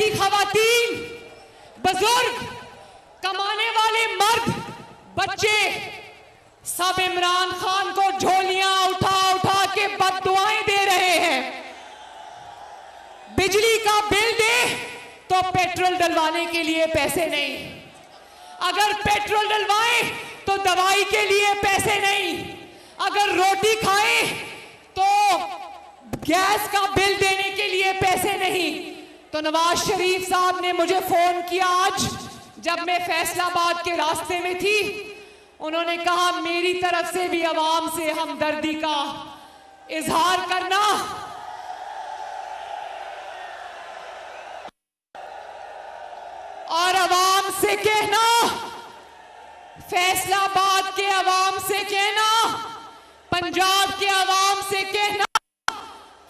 गरीबी खवातीन, बुजुर्ग, कमाने वाले मर्द, बच्चे सब इमरान खान को झोलियां उठा उठा के बद्दुआएं दे रहे हैं। बिजली का बिल दे तो पेट्रोल डलवाने के लिए पैसे नहीं, अगर पेट्रोल डलवाएं तो दवाई के लिए पैसे नहीं, अगर रोटी खाएं तो गैस का बिल देने के लिए पैसे नहीं। तो नवाज शरीफ साहब ने मुझे फोन किया आज जब मैं फैसलाबाद के रास्ते में थी। उन्होंने कहा मेरी तरफ से भी अवाम से हमदर्दी का इजहार करना और अवाम से कहना, फैसलाबाद के अवाम से कहना, पंजाब के अवाम से कहना,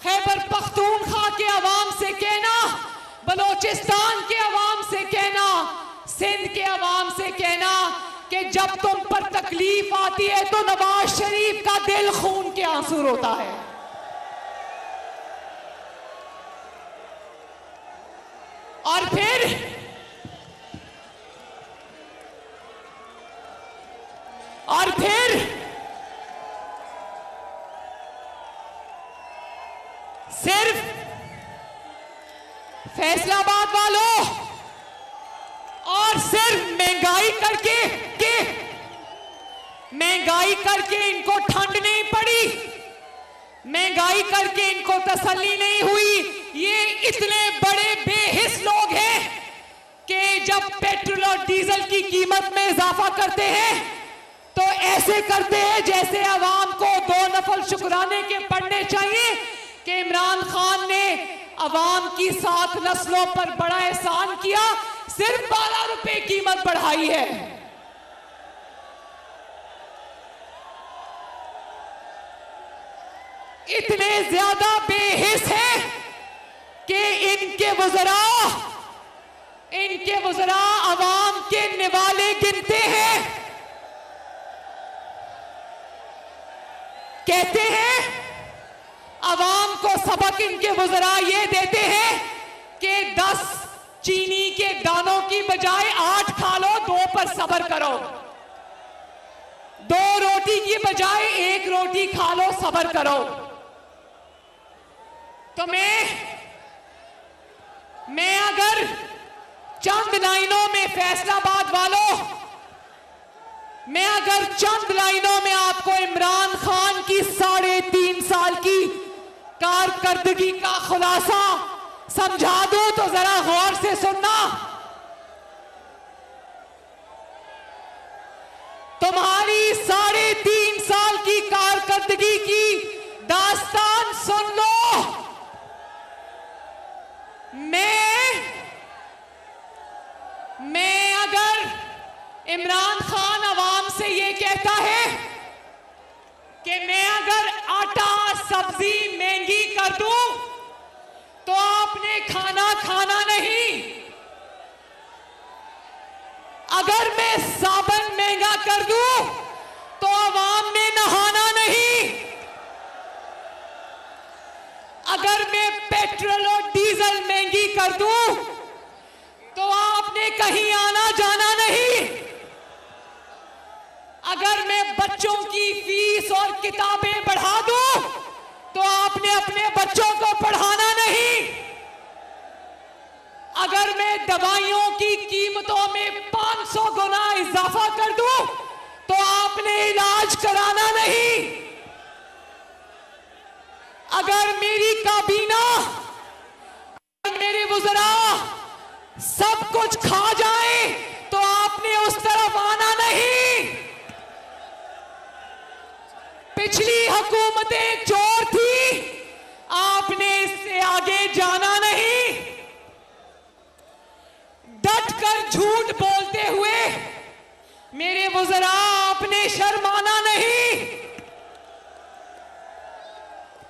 खैबर पख्तूनख्वा के अवाम से कहना, बलोचिस्तान के अवाम से कहना, सिंध के अवाम से कहना कि जब तुम पर तकलीफ आती है तो नवाज शरीफ का दिल खून के आंसू रोता है। और फिर सिर्फ फैसलाबाद वालों और सिर्फ महंगाई करके इनको ठंड नहीं पड़ी, महंगाई करके इनको तसल्ली नहीं हुई। ये इतने बड़े बेहिस लोग हैं कि जब पेट्रोल और डीजल की कीमत में इजाफा करते हैं तो ऐसे करते हैं जैसे अवाम को दो नफल शुक्राने के पढ़ने चाहिए कि इमरान खान ने अवाम की 7 नस्लों पर बड़ा एहसान किया, सिर्फ 12 रुपए कीमत बढ़ाई है। इतने ज्यादा बेहिस हैं कि इनके वज़रा अवाम के निवाले गिनते हैं, कहते हैं अवाम को सबक इनके वज़रा ये देते हैं कि 10 चीनी के दानों की बजाय 8 खा लो, 2 पर सब्र करो, 2 रोटी की बजाय 1 रोटी खा लो, सब्र करो। तो मैं अगर चंद लाइनों में फैसलाबाद वालों, मैं अगर चंद लाइनों में आपको इमरान खान की 3.5 साल की कारकर्दगी का खुलासा समझा दूं तो जरा गौर से सुनना। तुम्हारी 3.5 साल की कारकर्दगी की दास्तान सुन लो। मैं अगर इमरान खान अवाम से ये कहता है कि मैं अगर आटा सब्जी महंगी कर दूं तो आपने खाना नहीं, अगर मैं साबुन महंगा कर दूं तो अवाम ने नहाना नहीं, अगर मैं पेट्रोल और डीजल महंगी कर दूं तो आपने कहीं आना जाना नहीं, अगर मैं बच्चों की फीस और किताबें बढ़ा दूं तो आपने अपने बच्चों को पढ़ाना नहीं, अगर मैं दवाइयों की कीमतों में 500 गुना इजाफा कर दूं तो आपने इलाज कराना नहीं, अगर मेरी काबीना, मेरे वज़रा सब कुछ खा जाए तो आपने उस तरफ आना नहीं। पिछली हुकूमतें चोर थी, आपने इससे आगे जाना नहीं। डट कर झूठ बोलते हुए मेरे वज़रा आपने शर्माना नहीं।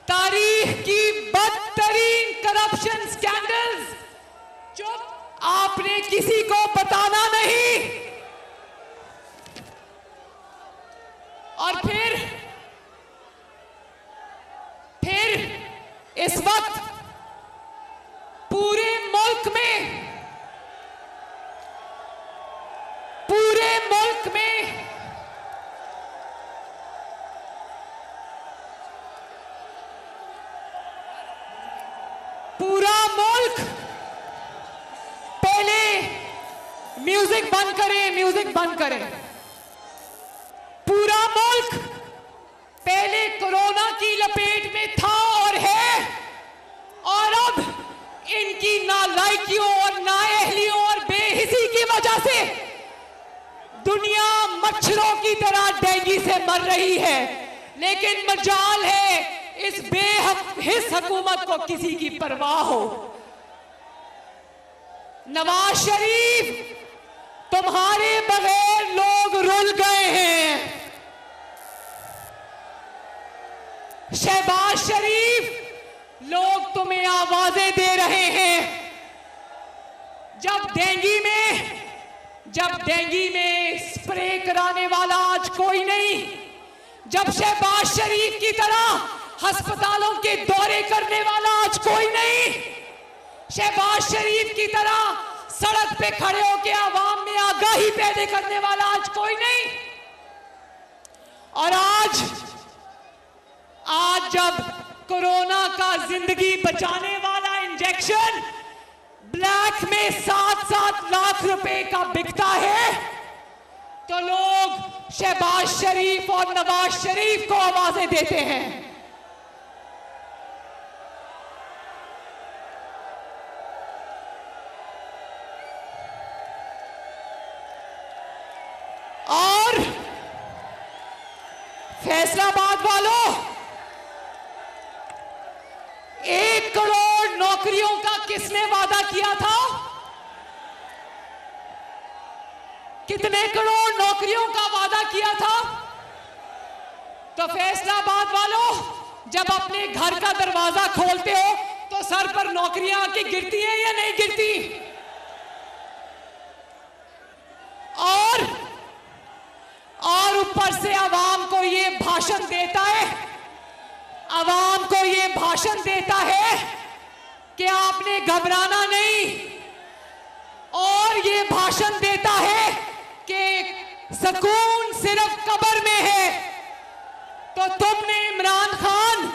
तारीख की बदतरीन करप्शन स्कैंडल्स चुप, आपने किसी को बताना नहीं। और फिर इस वक्त पूरे मुल्क में म्यूजिक बंद करें, म्यूजिक बंद करें। पूरा मुल्क पहले कोरोना की लपेट में था और है, और अब इनकी नालायकियों और नाअहलियों और बेहिसी की वजह से दुनिया मच्छरों की तरह डेंगू से मर रही है। लेकिन मजाल है इस बेहिस हुकूमत को किसी की परवाह हो। नवाज शरीफ, तुम्हारे बगैर लोग रुल गए हैं। शहबाज शरीफ, लोग तुम्हें आवाजें दे रहे हैं। जब डेंगू में स्प्रे कराने वाला आज कोई नहीं, जब शहबाज शरीफ की तरह अस्पतालों के दौरे करने वाला आज कोई नहीं, शहबाज शरीफ की तरह सड़क पे खड़े होकर आवाम में आगाही पैदा करने वाला आज कोई नहीं। और आज जब कोरोना का जिंदगी बचाने वाला इंजेक्शन ब्लैक में 7-7 लाख रुपए का बिकता है, तो लोग शहबाज शरीफ और नवाज शरीफ को आवाजें देते हैं। और फैसलाबाद वालों, 1 करोड़ नौकरियों का किसने वादा किया था? कितने करोड़ नौकरियों का वादा किया था? तो फैसलाबाद वालों, जब अपने घर का दरवाजा खोलते हो तो सर पर नौकरियां आके गिरती हैं या नहीं गिरती? और ऊपर से आवाम को ये भाषण देता है, आवाम को ये भाषण देता है कि आपने घबराना नहीं, और ये भाषण देता है कि सुकून सिर्फ कब्र में है। तो तुमने इमरान खान,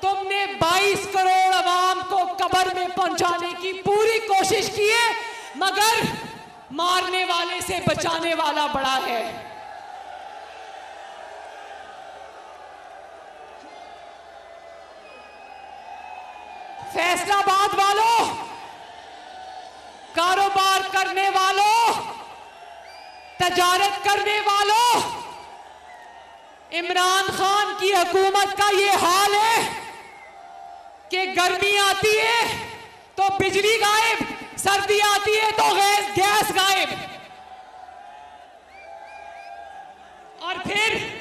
तुमने 22 करोड़ आवाम को कब्र में पहुंचाने की पूरी कोशिश की है, मगर मारने वाले से बचाने वाला बड़ा है। फैसलाबाद वालों, कारोबार करने वालों, तजारत करने वालों, इमरान खान की हुकूमत का ये हाल है कि गर्मी आती है तो बिजली गायब, सर्दी आती है तो गैस गायब, और फिर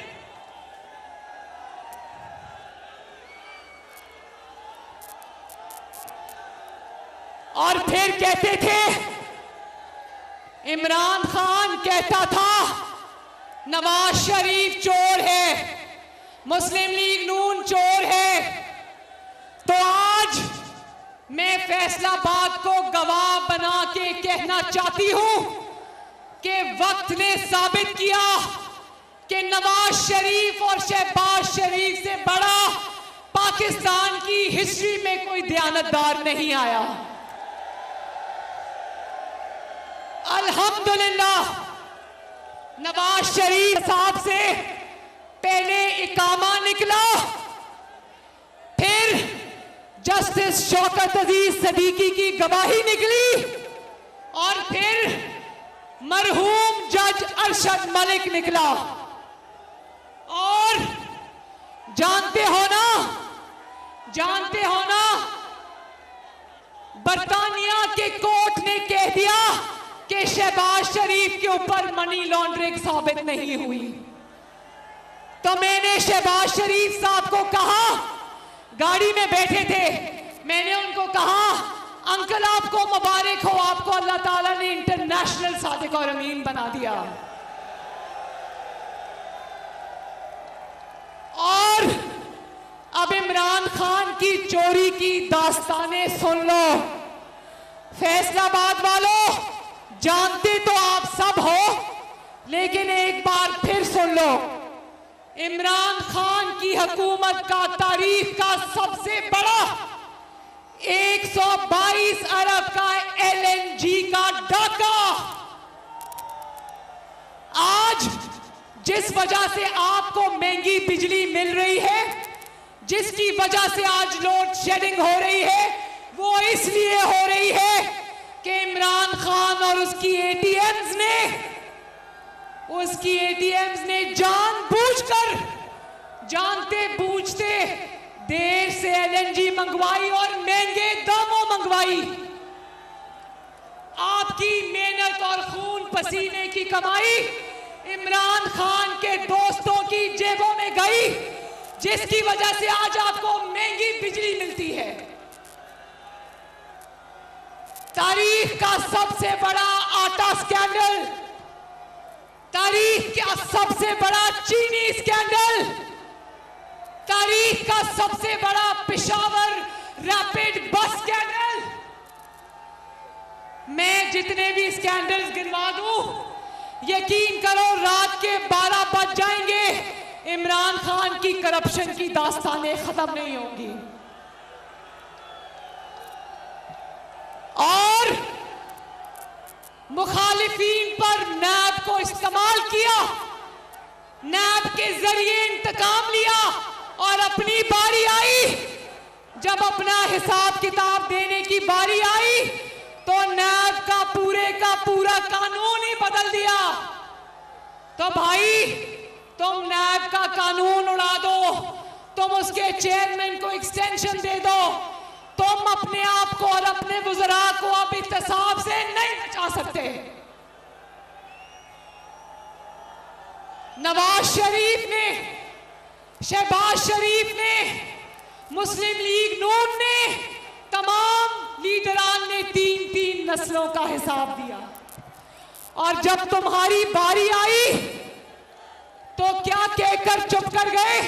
कहते थे, इमरान खान कहता था नवाज शरीफ चोर है, मुस्लिम लीग नून चोर है। तो आज मैं फैसलाबाद को गवाह बना के कहना चाहती हूं कि वक्त ने साबित किया कि नवाज शरीफ और शहबाज शरीफ से बड़ा पाकिस्तान की हिस्ट्री में कोई दयानतदार नहीं आया। अल्हम्दुलिल्लाह नवाज शरीफ साहब से पहले इकामा निकला, फिर जस्टिस शौकत अजीज सिद्दीकी की गवाही निकली, और फिर मरहूम जज अरशद मलिक निकला। और जानते हो ना बर्तानिया के कोर्ट ने कह दिया कि शहबाज शरीफ के ऊपर मनी लॉन्ड्रिंग साबित नहीं हुई। तो मैंने शहबाज शरीफ साहब को कहा, गाड़ी में बैठे थे, मैंने उनको कहा अंकल आपको मुबारक हो, आपको अल्लाह ताला ने इंटरनेशनल सादिक और अमीन बना दिया। और अब इमरान खान की चोरी की दास्तानें सुन लो। फैसलाबाद वालों, जानते तो आप सब हो, लेकिन एक बार फिर सुन लो। इमरान खान की हुकूमत का तारीख का सबसे बड़ा 122 अरब का LNG का डाका आज जिस वजह से आपको महंगी बिजली मिल रही है, जिसकी वजह से आज लोड शेडिंग हो रही है, वो इसलिए हो रही है कि इमरान खान और उसकी एटीएम्स ने जानबूझकर, जानते बूझते देर से एलएनजी मंगवाई और महंगे दामों मंगवाई। आपकी मेहनत और खून पसीने की कमाई इमरान खान के दोस्तों की जेबों में गई, जिसकी वजह से आज आपको महंगी बिजली मिलती है। तारीख का सबसे बड़ा आटा स्कैंडल, तारीख का सबसे बड़ा चीनी स्कैंडल, तारीख का सबसे बड़ा पेशावर रैपिड बस स्कैंडल। मैं जितने भी स्कैंडल्स गिनवा दूं, यकीन करो रात के 12 बज जाएंगे, इमरान खान की करप्शन की दास्तानें खत्म नहीं होंगी। और मुखालिफीन पर नैब को इस्तेमाल किया, नैब के जरिए इंतकाम लिया, और अपनी बारी आई, जब अपना हिसाब किताब देने की बारी आई तो नैब का पूरा कानून ही बदल दिया। तो भाई, तुम नैब का कानून उड़ा दो, तुम उसके चेयरमैन को एक्सटेंशन दे दो, तुम अपने आप को और अपने वुज़रा को अब इत्तेसाब से नहीं बचा सकते। नवाज शरीफ ने, शहबाज शरीफ ने, मुस्लिम लीग नून ने, तमाम लीडरान ने 3-3 नस्लों का हिसाब दिया। और जब तुम्हारी बारी आई तो क्या कहकर चुप कर गए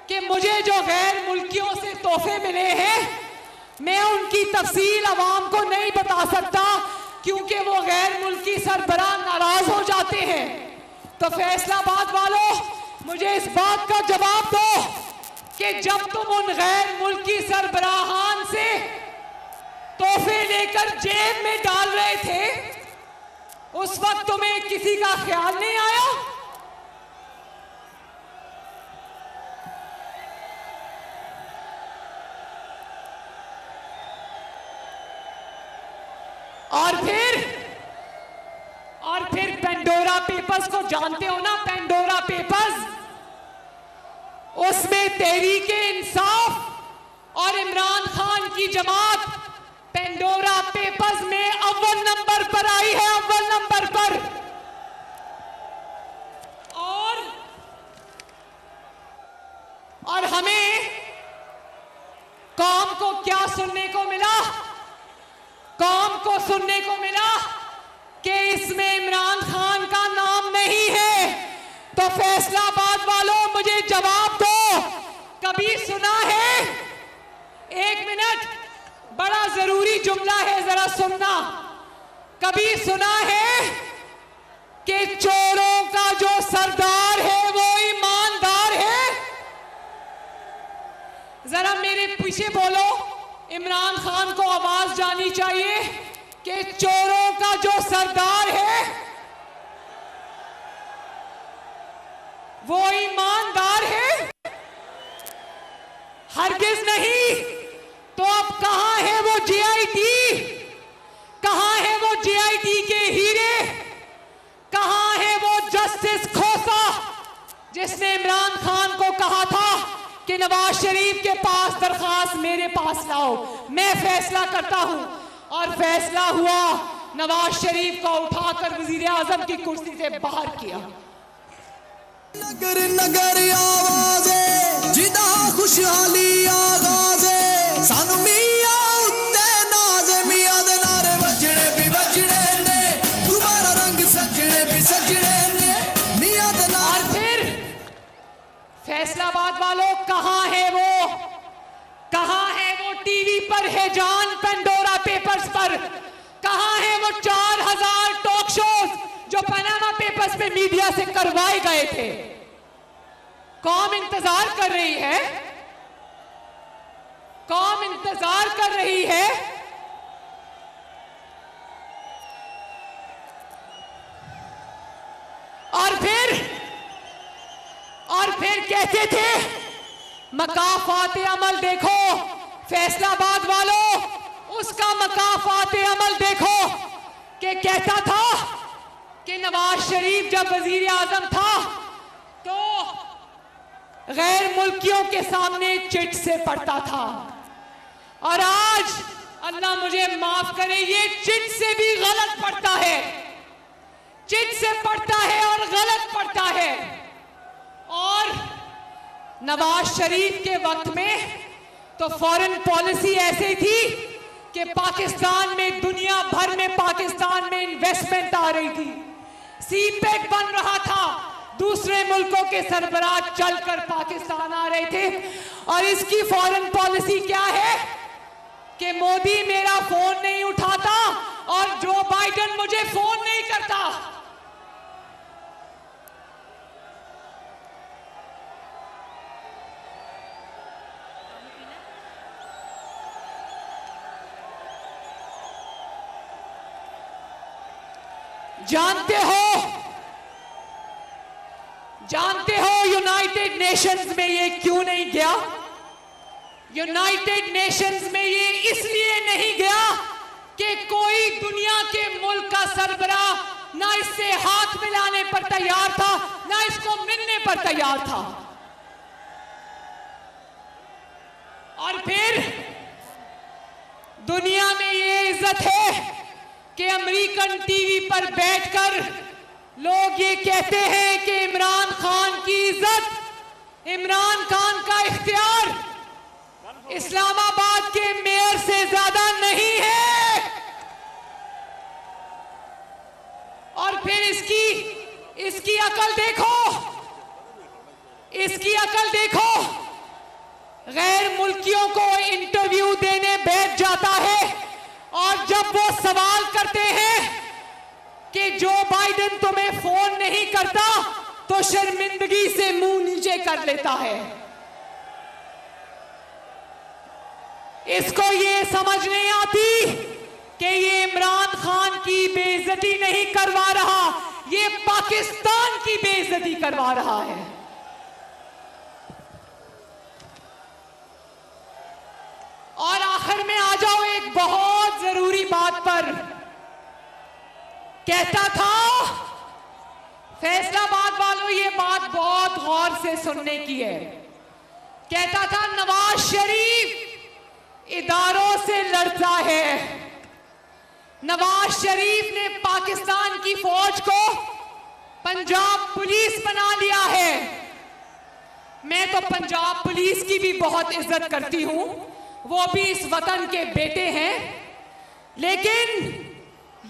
कि मुझे जो गैर मुल्कियों से तोहफे मिले हैं, मैं उनकी तफसील अवाम को नहीं बता सकता, क्योंकि वो गैर मुल्की सरबराह नाराज हो जाते हैं। तो फैसलाबाद वालों, मुझे इस बात का जवाब दो कि जब तुम उन गैर मुल्की सरबराहान से तोहफे लेकर जेब में डाल रहे थे, उस वक्त तुम्हें किसी का ख्याल नहीं आया? और फिर पेंडोरा पेपर्स को जानते हो ना, पेंडोरा पेपर्स, उसमें तहरीक-ए-इंसाफ और इमरान खान की जमात पेंडोरा पेपर्स में अव्वल नंबर पर आई है, अव्वल नंबर पर। और हमें कौम को क्या सुनने को मिला? कौम को सुनने को मिला कि इसमें इमरान खान का नाम नहीं है। तो फैसलाबाद वालों, मुझे जवाब दो, कभी सुना है? 1 मिनट, बड़ा जरूरी जुमला है, जरा सुनना। कभी सुना है कि चोरों का जो सरदार है वो ईमानदार है? जरा मेरे पीछे बोलो, इमरान खान को आवाज जानी चाहिए कि चोरों का जो सरदार है वो ईमानदार है? हरगिज नहीं। तो अब कहां है वो जीआईटी? कहां है वो जीआईटी के हीरे? कहां है वो जस्टिस खोसा जिसने इमरान खान को कहा था कि नवाज शरीफ के पास दरखास्त मेरे पास लाओ, मैं फैसला करता हूं? और फैसला हुआ, नवाज शरीफ को उठाकर वजीर आजम की कुर्सी से बाहर किया। नगर नगर आवाज़े जिदा खुशहाली आगाज़े सानू मियां उत्ते नाज़े मियां दे नारे बजने ने दोबारा रंग सजने भी सजने ने मियां दे नारे। और फिर फैसलाबाद वालों, कहां है वो? कहां है वो टीवी पर है जान पेंडोरा पेपर्स पर? कहां है वो 4000 टॉक शोज जो पनामा पेपर्स पे मीडिया से करवाए गए थे? कौम इंतजार कर रही है, कौम इंतजार कर रही है। फिर कहते थे मकाफात अमल देखो फैसलाबाद वालों, उसका मकाफात अमल देखो कि कहता था कि नवाज शरीफ जब वजीर आजम था तो गैर मुल्कियों के सामने चिट से पढ़ता था, और आज अल्लाह मुझे माफ करे ये चिट से भी गलत पढ़ता है, चिट से पढ़ता है और गलत पढ़ता है। और नवाज शरीफ के वक्त में तो फॉरेन पॉलिसी ऐसी थी कि पाकिस्तान में, दुनिया भर में पाकिस्तान में इन्वेस्टमेंट आ रही थी, सीपेक बन रहा था, दूसरे मुल्कों के सरबराह चलकर पाकिस्तान आ रहे थे। और इसकी फॉरेन पॉलिसी क्या है कि मोदी मेरा फोन नहीं उठाता और जो बाइडेन मुझे फोन नहीं करता। जानते हो यूनाइटेड नेशंस में ये क्यों नहीं गया? यूनाइटेड नेशंस में ये इसलिए नहीं गया कि कोई दुनिया के मुल्क का सरबराह ना इससे हाथ मिलाने पर तैयार था, ना इसको मिलने पर तैयार था। और फिर दुनिया में ये इज्जत है कि अमेरिकन टीवी पर बैठकर लोग ये कहते हैं कि इमरान खान की इज्जत, इमरान खान का इख्तियार इस्लामाबाद के मेयर से ज्यादा नहीं है। और फिर इसकी अकल देखो, इसकी अकल देखो, गैर मुल्कियों को इंटरव्यू देने बैठ जाता है और जब वो सवाल करते हैं कि जो बाइडेन तुम्हें फोन नहीं करता तो शर्मिंदगी से मुंह नीचे कर लेता है। इसको ये समझ नहीं आती कि ये इमरान खान की बेइज्जती नहीं करवा रहा, ये पाकिस्तान की बेइज्जती करवा रहा है। और आखिर में आ जाओ एक बहुत जरूरी बात पर। कहता था फैसलाबाद वालों, ये बात बहुत गौर से सुनने की है, कहता था नवाज शरीफ इदारों से लड़ता है, नवाज शरीफ ने पाकिस्तान की फौज को पंजाब पुलिस बना लिया है। मैं तो पंजाब पुलिस की भी बहुत इज्जत करती हूं, वो भी इस वतन के बेटे हैं, लेकिन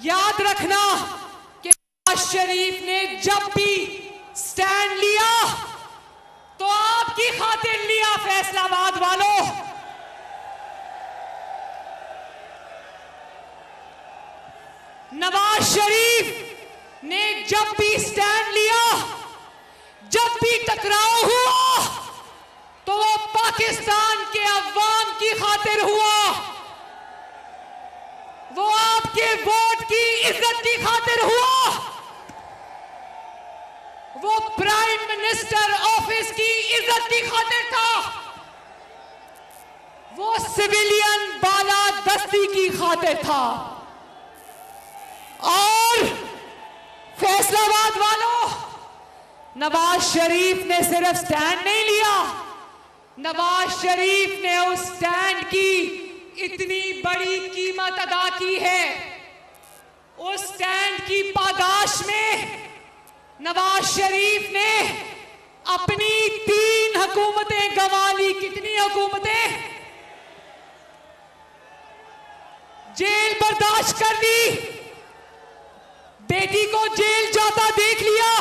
याद रखना कि नवाज शरीफ ने जब भी स्टैंड लिया तो आपकी खातिर लिया फैसलाबाद वालों। नवाज शरीफ ने जब भी स्टैंड लिया, जब भी टकराव हुआ तो वो पाकिस्तान के अवाम की खातिर हुआ, वो आपके वोट की इज्जत की खातिर हुआ, वो प्राइम मिनिस्टर ऑफिस की इज्जत की खातिर था, वो सिविलियन बालादस्ती की खातिर था। और फैसलाबाद वालों, नवाज शरीफ ने सिर्फ स्टैंड नहीं लिया, नवाज शरीफ ने उस स्टैंड की इतनी बड़ी कीमत अदा की है। उस स्टैंड की पादाश में नवाज शरीफ ने अपनी 3 हुकूमतें गंवा ली। कितनी हुकूमतें? जेल बर्दाश्त कर ली, बेटी को जेल जाता देख लिया,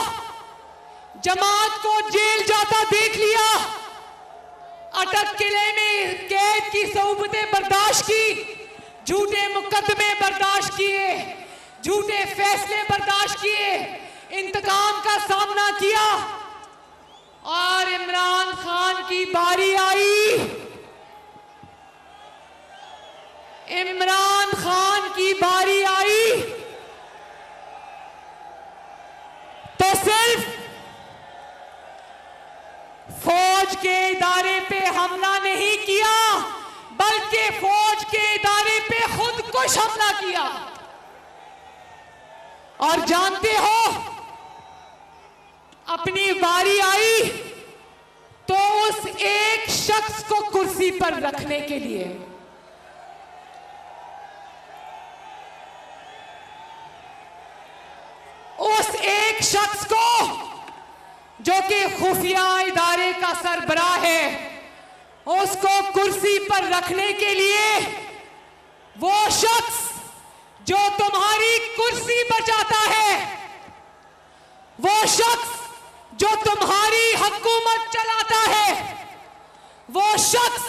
जमात को जेल जाता देख लिया, अटक किले में कैद की सऊबतें बर्दाश्त की, झूठे मुकदमे बर्दाश्त किए, झूठे फैसले बर्दाश्त किए, इंतकाम का सामना किया। और इमरान खान की बारी आई, इमरान खान की बारी आई तो के इदारे पे हमला नहीं किया, बल्कि फौज के इदारे पे खुद कुछ हमला किया। और जानते हो, अपनी बारी आई तो उस एक शख्स को कुर्सी पर रखने के लिए उस एक शख्स को जो कि खुफिया इदारे का सरबराह है, उसको कुर्सी पर रखने के लिए वो शख्स जो तुम्हारी कुर्सी बचाता है, वो शख्स जो तुम्हारी हुकूमत चलाता है, वो शख्स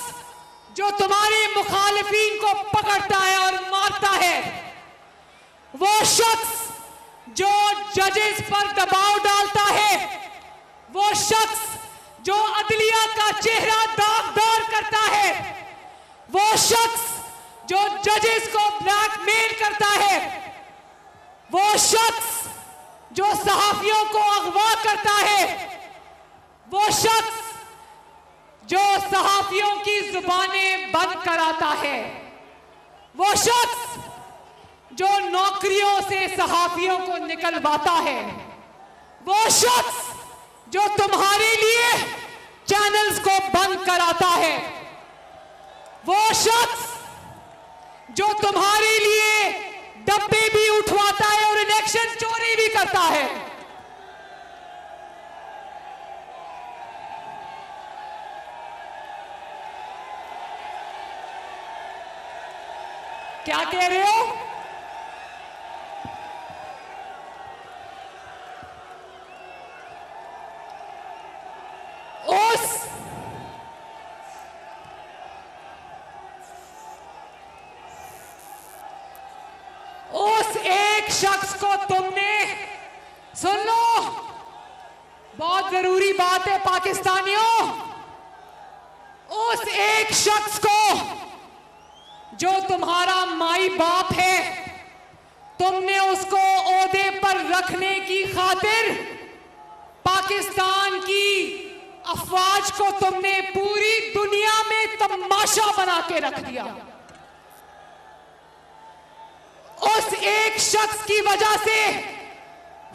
जो तुम्हारे मुखालिफिन को पकड़ता है और मारता है, वो शख्स जो जजेस पर दबाव डालता है, वो शख्स जो अदलिया का चेहरा दागदार करता है, वो शख्स जो जजेस को ब्लैकमेल करता है, वो शख्स जो सहाफियों को अगवा करता है, वो शख्स जो सहाफियों की जुबानें बंद कराता है, वो शख्स जो नौकरियों से सहाफियों को निकलवाता है, वो शख्स जो तुम्हारे लिए चैनल्स को बंद कराता है, वो शख्स जो तुम्हारे लिए डब्बे भी उठवाता है और इलेक्शन चोरी भी करता है। क्या कह रहे हो? उस एक शख्स को तुमने, सुन लो, बहुत जरूरी बात है पाकिस्तानियों, उस एक शख्स को जो तुम्हारा माई बाप है, तुमने उसको ओहदे पर रखने की खातिर पाकिस्तान की अफवाज को तुमने पूरी दुनिया में तमाशा बना के रख दिया। उस एक शख्स की वजह से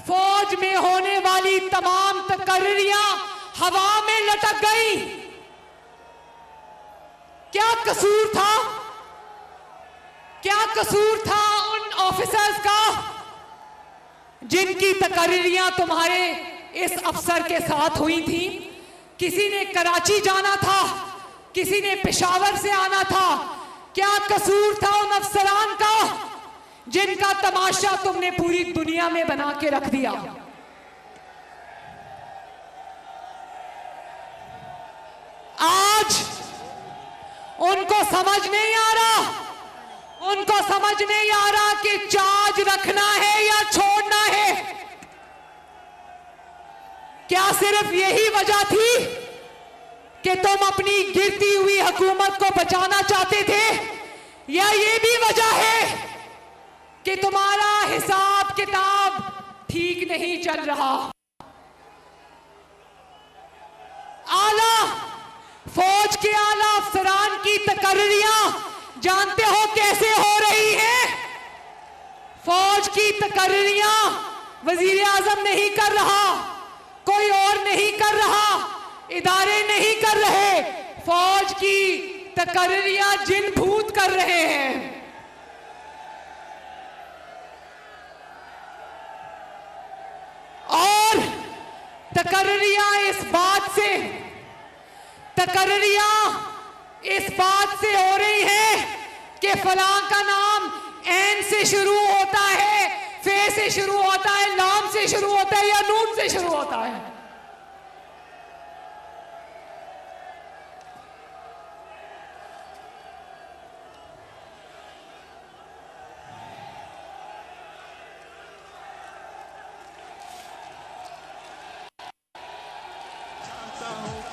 फौज में होने वाली तमाम तकर्रियां हवा में लटक गई। क्या कसूर था? क्या कसूर था उन ऑफिसर्स का जिनकी तकर्रियां तुम्हारे इस अफसर के साथ हुई थी? किसी ने कराची जाना था, किसी ने पेशावर से आना था। क्या कसूर था उन अफसरान का जिनका तमाशा तुमने पूरी दुनिया में बना के रख दिया? आज उनको समझ नहीं आ रहा, उनको समझ नहीं आ रहा कि चार्ज रखना है या छोड़ना है। क्या सिर्फ यही वजह थी कि तुम अपनी गिरती हुई हुकूमत को बचाना चाहते थे, या ये भी वजह है कि तुम्हारा हिसाब किताब ठीक नहीं चल रहा? आला फौज के आला अफसरान की तकर्रियां जानते हो कैसे हो रही हैं? फौज की तकर्रियां वजीर आजम नहीं कर रहा, कोई और नहीं कर रहा, इदारे नहीं कर रहे, फौज की तकर्रियां जिन भूत कर रहे हैं। और तकर्रियां इस बात से हो रही है कि फलां का नाम एन से शुरू होता है, फे से शुरू होता है, लाम से शुरू होता है या नून से शुरू होता है।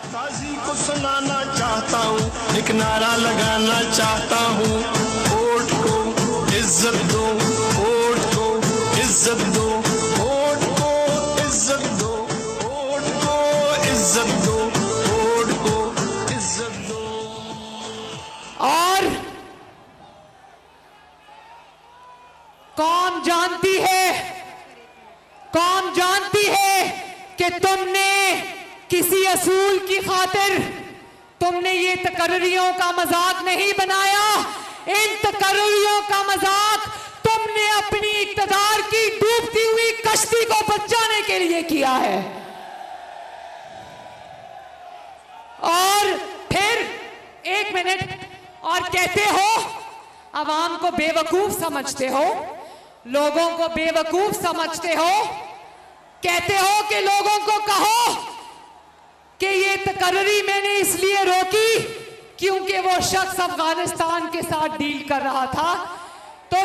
काजी को सुनाना चाहता हूँ, एक नारा लगाना चाहता हूँ, वोट को इज्जत दो, वोट को इज्जत दो, वोट को इज्जत दो, वोट को इज्जत दो, वोट को असूल की खातिर तुमने ये तकर्रियों का मजाक नहीं बनाया। इन तकर्रियों का मजाक तुमने अपनी इक्तदार की डूबती हुई कश्ती को बचाने के लिए किया है। और फिर 1 मिनट और कहते हो अवाम को बेवकूफ समझते हो, लोगों को बेवकूफ समझते हो, कहते हो कि लोगों को कहो कि ये तकर्री मैंने इसलिए रोकी क्योंकि वो शख्स अफगानिस्तान के साथ डील कर रहा था। तो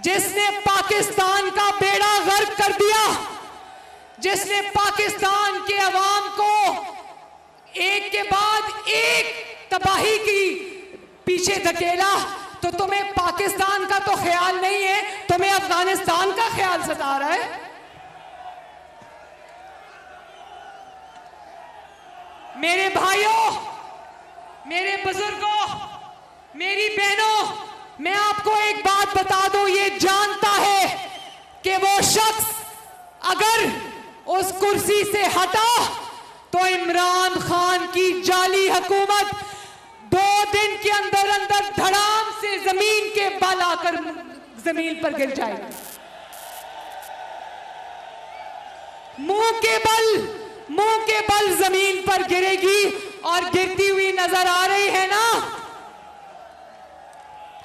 जिसने पाकिस्तान का बेड़ा गर्क कर दिया, जिसने पाकिस्तान के अवाम को एक के बाद एक तबाही की पीछे धकेला, तो तुम्हें पाकिस्तान का तो ख्याल नहीं है, तुम्हें अफगानिस्तान का ख्याल सता रहा है। मेरे भाइयों, मेरे बुजुर्गों, मेरी बहनों, मैं आपको एक बात बता दूं, ये जानता है कि वो शख्स अगर उस कुर्सी से हटा तो इमरान खान की जाली हुकूमत 2 दिन के अंदर अंदर धड़ाम से जमीन के बल आकर जमीन पर गिर जाएगी। मुंह के बल जमीन पर गिरेगी और गिरती हुई नजर आ रही है ना।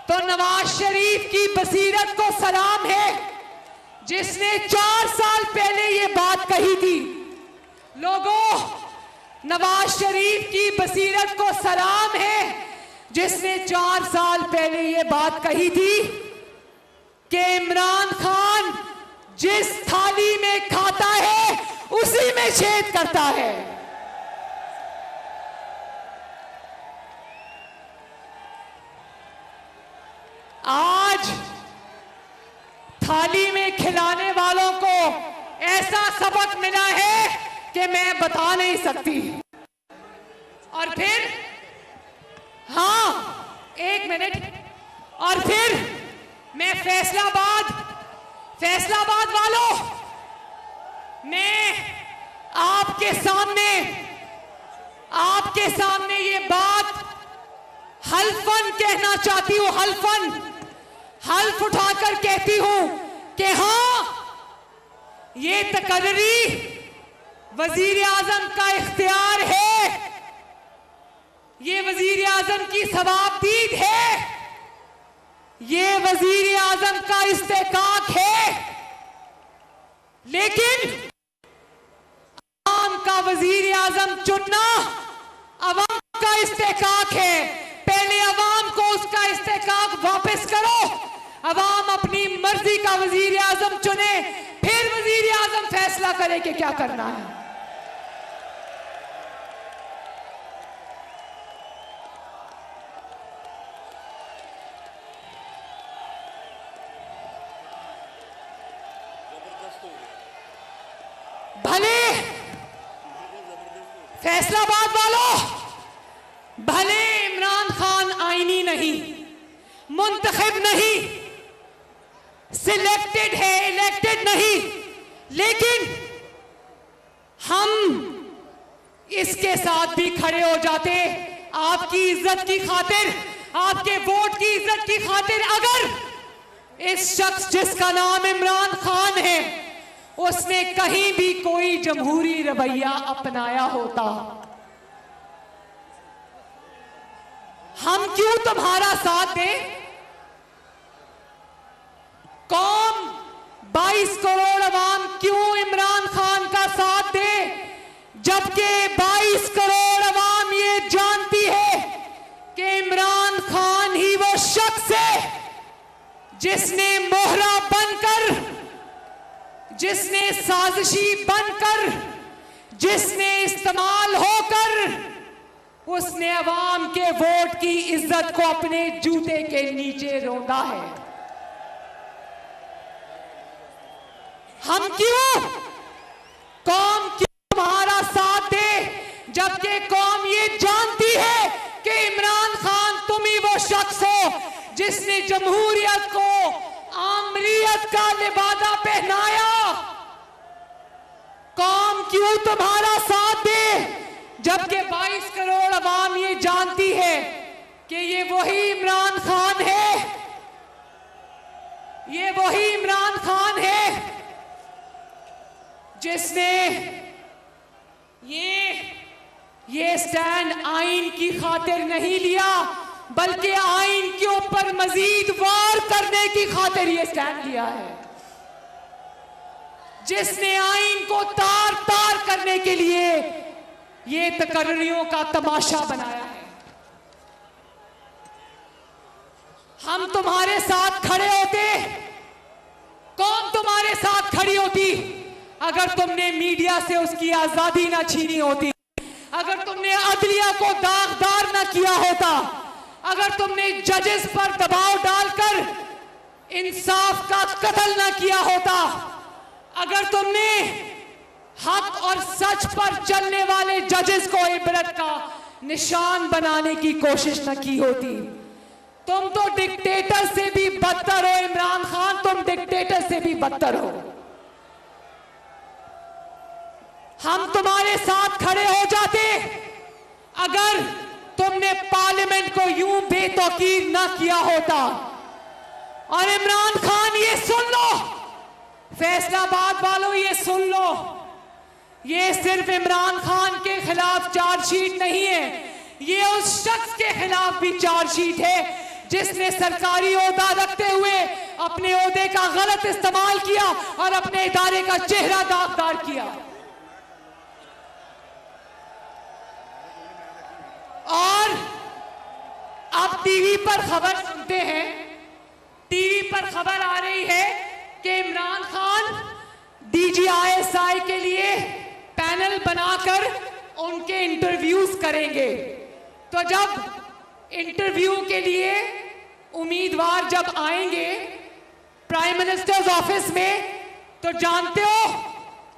तो नवाज शरीफ की बसीरत को सलाम है, जिसने 4 साल पहले ये बात कही थी। लोगों, नवाज शरीफ की बसीरत को सलाम है, जिसने 4 साल पहले ये बात कही थी कि इमरान खान जिस थाली में खाता है उसी में छेद करता है। आज थाली में खिलाने वालों को ऐसा सबक मिला है कि मैं बता नहीं सकती। और फिर हाँ, 1 मिनट, और फिर मैं फैसलाबाद वालों, मैं आपके सामने ये बात हल्फन कहना चाहती हूं। हल्फ उठाकर कहती हूं कि हाँ, ये तकर्री वजीर आजम का इख्तियार है, ये वजीर आजम की सवाबदीद है, ये वजीर आजम का इस्तेकाक है। लेकिन अवाम का वजीर आजम चुनना अवाम का इस्तेकाक है। पहले अवाम को उसका इस्तेकाक वापस करो, अवाम अपनी मर्जी का वजीर आजम चुने, फिर वजीर आजम फैसला करे कि क्या करना है। भले फैसलाबाद वालों, भले इमरान खान आईनी नहीं, मुंतखब नहीं, सिलेक्टेड है, इलेक्टेड नहीं, लेकिन हम इसके साथ भी खड़े हो जाते आपकी इज्जत की खातिर, आपके वोट की इज्जत की खातिर। अगर इस शख्स जिसका नाम इमरान खान है उसने कहीं भी कोई जमहूरी रवैया अपनाया होता, हम क्यों तुम्हारा साथ दें? कौम 22 करोड़ अवाम क्यों इमरान खान का साथ दे, जबकि 22 करोड़ अवाम ये जानती है कि इमरान खान ही वो शख्स है जिसने मोहरा बनकर, जिसने साजिशी बनकर, जिसने इस्तेमाल होकर उसने अवाम के वोट की इज्जत को अपने जूते के नीचे रौंदा है। हम क्यों, कौम क्यों तुम्हारा साथ दे, जबकि कौम ये जानती है कि इमरान खान तुम ही वो शख्स हो जिसने जमहूरियत को आमरीयत का लिबादा पहनाया। कौम क्यों तुम्हारा साथ दे, जबकि 22 करोड़ अवाम ये जानती है कि ये वही इमरान खान है, ये वही इमरान खान है जिसने ये स्टैंड आइन की खातिर नहीं लिया, बल्कि आइन के ऊपर मजीद वार करने की खातिर ये स्टैंड लिया है, जिसने आइन को तार तार करने के लिए ये तकर्रियों का तमाशा बनाया है। हम तुम्हारे साथ खड़े होते, कौन तुम्हारे साथ खड़ी होती अगर तुमने मीडिया से उसकी आजादी ना छीनी होती, अगर तुमने अदलिया को दागदार ना किया होता, अगर तुमने जजेस पर दबाव डालकर इंसाफ का कत्ल ना किया होता, अगर तुमने हक और सच पर चलने वाले जजेस को इबरत का निशान बनाने की कोशिश न की होती। तुम तो डिक्टेटर से भी बदतर हो इमरान खान, तुम डिक्टेटर से भी बदतर हो। हम तुम्हारे साथ खड़े हो जाते अगर तुमने पार्लियामेंट को यूं बेतौकीर ना किया होता। और इमरान खान ये सुन लो, फैसलाबाद वालों ये सुन लो, ये सिर्फ इमरान खान के खिलाफ चार्जशीट नहीं है, ये उस शख्स के खिलाफ भी चार्जशीट है जिसने सरकारी ओहदा रखते हुए अपने ओहदे का गलत इस्तेमाल किया और अपने इदारे का चेहरा दागदार किया। और अब टीवी पर खबर सुनते हैं, टीवी पर खबर आ रही है कि इमरान खान DGISI के लिए पैनल बनाकर उनके इंटरव्यूज करेंगे। तो जब इंटरव्यू के लिए उम्मीदवार जब आएंगे प्राइम मिनिस्टर्स ऑफिस में, तो जानते हो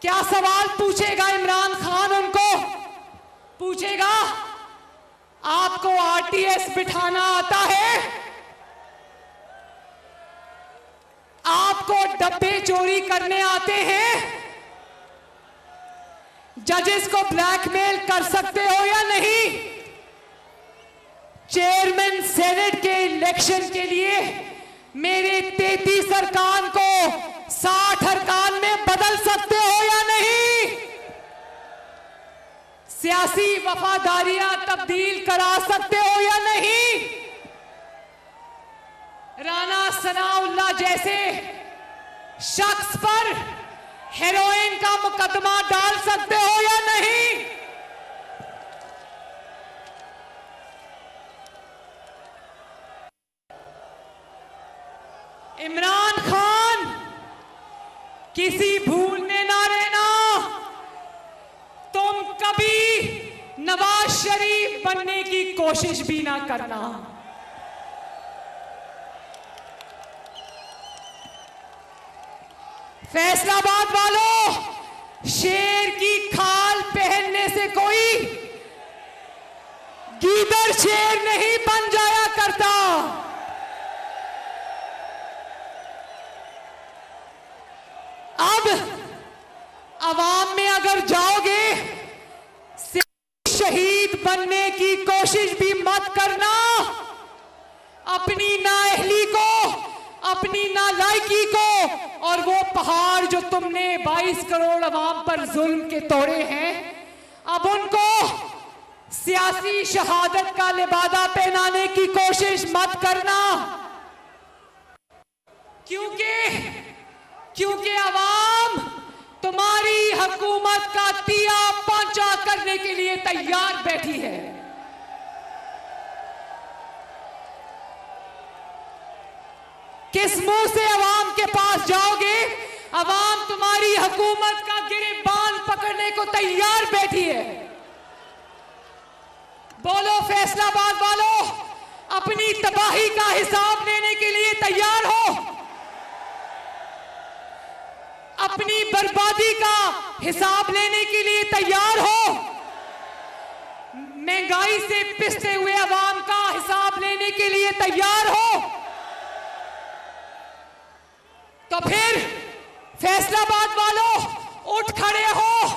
क्या सवाल पूछेगा इमरान खान? उनको पूछेगा, आपको RTS बिठाना आता है? आपको डब्बे चोरी करने आते हैं? जजेस को ब्लैकमेल कर सकते हो या नहीं? चेयरमैन सेनेट के इलेक्शन के लिए मेरे 33 अरकान को 60 अरकान में बदल सकते हो या नहीं? सियासी वफादारियां तब्दील करा सकते हो या नहीं? राना सनाउल्लाह जैसे शख्स पर हेरोइन का मुकदमा डाल सकते हो या नहीं? इमरान खान, किसी भूलने ना रहना, तुम कभी नवाज शरीफ बनने की कोशिश भी ना करना। फैसलाबाद वालों, शेर की खाल पहनने से कोई गीदड़ शेर नहीं बन जाया करता। अब अवाम में अगर जाओगे, शहीद बनने की कोशिश भी मत करना। अपनी नाअहली को, अपनी नालायकी को और वो पहाड़ जो तुमने 22 करोड़ अवाम पर जुल्म के तोड़े हैं, अब उनको सियासी शहादत का लिबादा पहनाने की कोशिश मत करना। क्योंकि अवाम तुम्हारी हुकूमत का तिया पांचा करने के लिए तैयार बैठी है। किस मुंह से अवाम के पास जाओगे? अवाम तुम्हारी हुकूमत का गिरबान पकड़ने को तैयार बैठी है। बोलो फैसलाबाद वालों, अपनी तबाही का हिसाब लेने के लिए तैयार हो? अपनी बर्बादी का हिसाब लेने के लिए तैयार हो? महंगाई से पिसते हुए अवाम का हिसाब लेने के लिए तैयार हो? तो फिर फैसलाबाद वालों, उठ खड़े हो,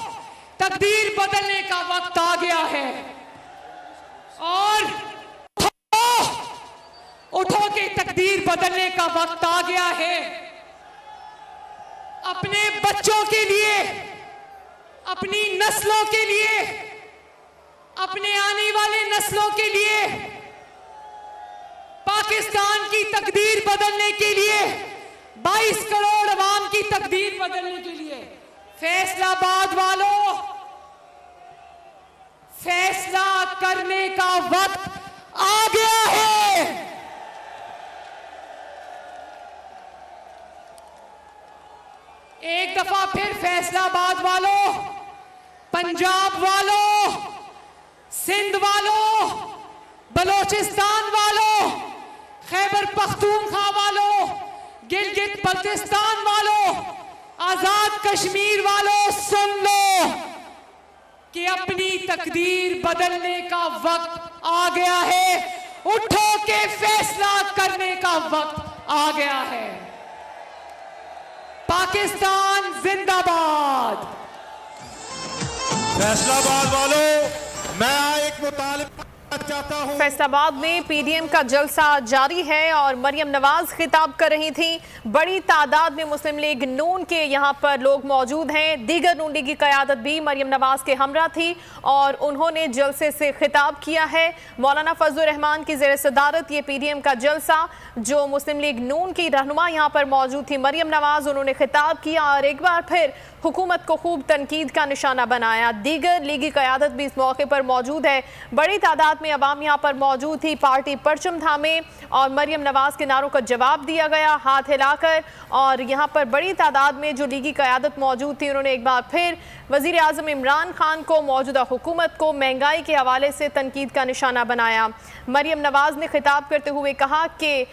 तकदीर बदलने का वक्त आ गया है। और उठो के तकदीर बदलने का वक्त आ गया है। अपने बच्चों के लिए, अपनी नस्लों के लिए, अपने आने वाले नस्लों के लिए, पाकिस्तान की तकदीर बदलने के लिए, 22 करोड़ अवाम की तकदीर बदलने के लिए फैसलाबाद वालों, फैसला करने का वक्त आ गया है। एक दफा फिर फैसलाबाद वालों, पंजाब वालों, सिंध वालों, बलोचिस्तान वालों, खैबर पख्तूनख्वा वालों, गिलगित बल्तिस्तान वालों, आजाद कश्मीर वालों, सुन लो कि अपनी तकदीर बदलने का वक्त आ गया है। उठो के फैसला करने का वक्त आ गया है। पाकिस्तान जिंदाबाद। फैसलाबाद वालों, मैं एक मुतालिबा चाहता हूं। फैसलाबाद में पीडीएम का जलसा जारी है और मरियम नवाज खिताब कर रही थी। बड़ी तादाद में मुस्लिम लीग नून के यहां पर लोग मौजूद हैं। दीगर नून लीग की क़यादत भी मरियम नवाज के हमरा थी और उन्होंने जलसे से खिताब किया है। मौलाना फजलुर रहमान की ज़ेर सदारत ये पीडीएम का जलसा, जो मुस्लिम लीग नून की रहनुमा यहां पर मौजूद थी मरियम नवाज, उन्होंने खिताब किया और एक बार फिर हुकूमत को खूब तनकीद का निशाना बनाया। दीगर लीगी क़यादत भी इस मौके पर मौजूद है। बड़ी तादाद में अवाम यहाँ पर मौजूद थी। पार्टी परचम थामे और मरियम नवाज के नारों का जवाब दिया गया हाथ हिलाकर। और यहाँ पर बड़ी तादाद में जो लीगी क़यादत मौजूद थी, उन्होंने एक बार फिर वज़ीर आज़म इमरान खान को, मौजूदा हुकूमत को महंगाई के हवाले से तनकीद का निशाना बनाया। मरियम नवाज ने खिताब करते हुए कहा कि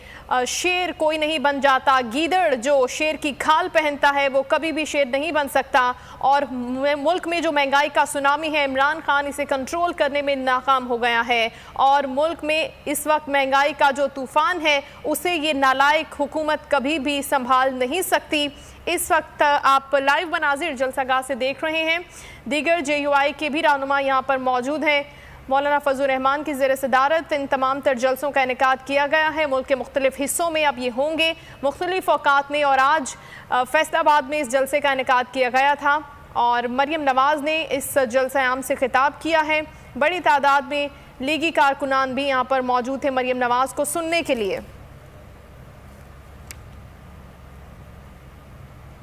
शेर कोई नहीं बन जाता, गीदड़ जो शेर की खाल पहनता है वो कभी भी शेर नहीं बन सकता। और मुल्क में जो महंगाई का सुनामी है, इमरान खान इसे कंट्रोल करने में नाकाम हो गया है और मुल्क में इस वक्त महंगाई का जो तूफान है उसे ये नालायक हुकूमत कभी भी संभाल नहीं सकती। इस वक्त आप लाइव मनाजिर जलसागाह से देख रहे हैं। दीगर JUI के भी रहनुमा यहाँ पर मौजूद हैं। मौलाना फजलुर रहमान की ज़ेर सदारत इन तमाम तर जलसों का इनेकाद किया गया है। मुल्क के मुख्तलिफ हिस्सों में अब ये होंगे मुख्तलिफ औकात में, और आज फैसलाबाद में इस जलसे का इनेकाद किया गया था और मरियम नवाज ने इस जलसा आम से खिताब किया है। बड़ी तादाद में लीगी कारकुनान भी यहाँ पर मौजूद थे मरियम नवाज को सुनने के लिए।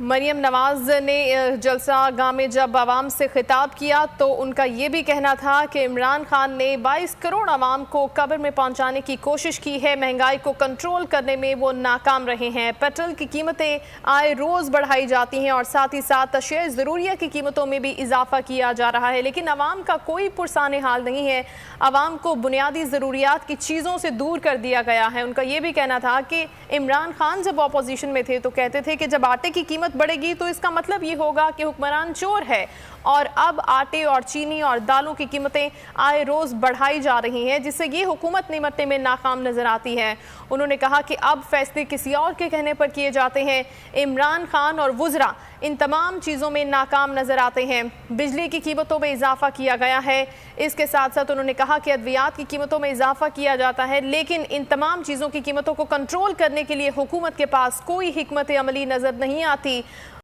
मरियम नवाज ने जलसा गाह में जब आवाम से खिताब किया तो उनका ये भी कहना था कि इमरान खान ने 22 करोड़ आवाम को कब्र में पहुंचाने की कोशिश की है। महंगाई को कंट्रोल करने में वो नाकाम रहे हैं। पेट्रोल की कीमतें आए रोज़ बढ़ाई जाती हैं और साथ ही साथ अशिया ज़रूरिया की कीमतों में भी इजाफा किया जा रहा है, लेकिन आवाम का कोई पुरसाने हाल नहीं है। आवाम को बुनियादी ज़रूरियात की चीज़ों से दूर कर दिया गया है। उनका ये भी कहना था कि इमरान खान जब अपोजिशन में थे तो कहते थे कि जब आटे की कीमत बढ़ेगी तो इसका मतलब ये होगा कि हुक्मरान चोर है, और अब आटे और चीनी और दालों की कीमतें आए रोज़ बढ़ाई जा रही हैं, जिससे ये हुकूमत निमटने में नाकाम नज़र आती है। उन्होंने कहा कि अब फैसले किसी और के कहने पर किए जाते हैं। इमरान खान और वुज़रा इन तमाम चीज़ों में नाकाम नज़र आते हैं। बिजली की कीमतों में इजाफा किया गया है। इसके साथ साथ उन्होंने कहा कि अद्वियात की कीमतों में इजाफा किया जाता है, लेकिन इन तमाम चीज़ों की कीमतों को कंट्रोल करने के लिए हुकूमत के पास कोई हिकमत अमली नज़र नहीं आती।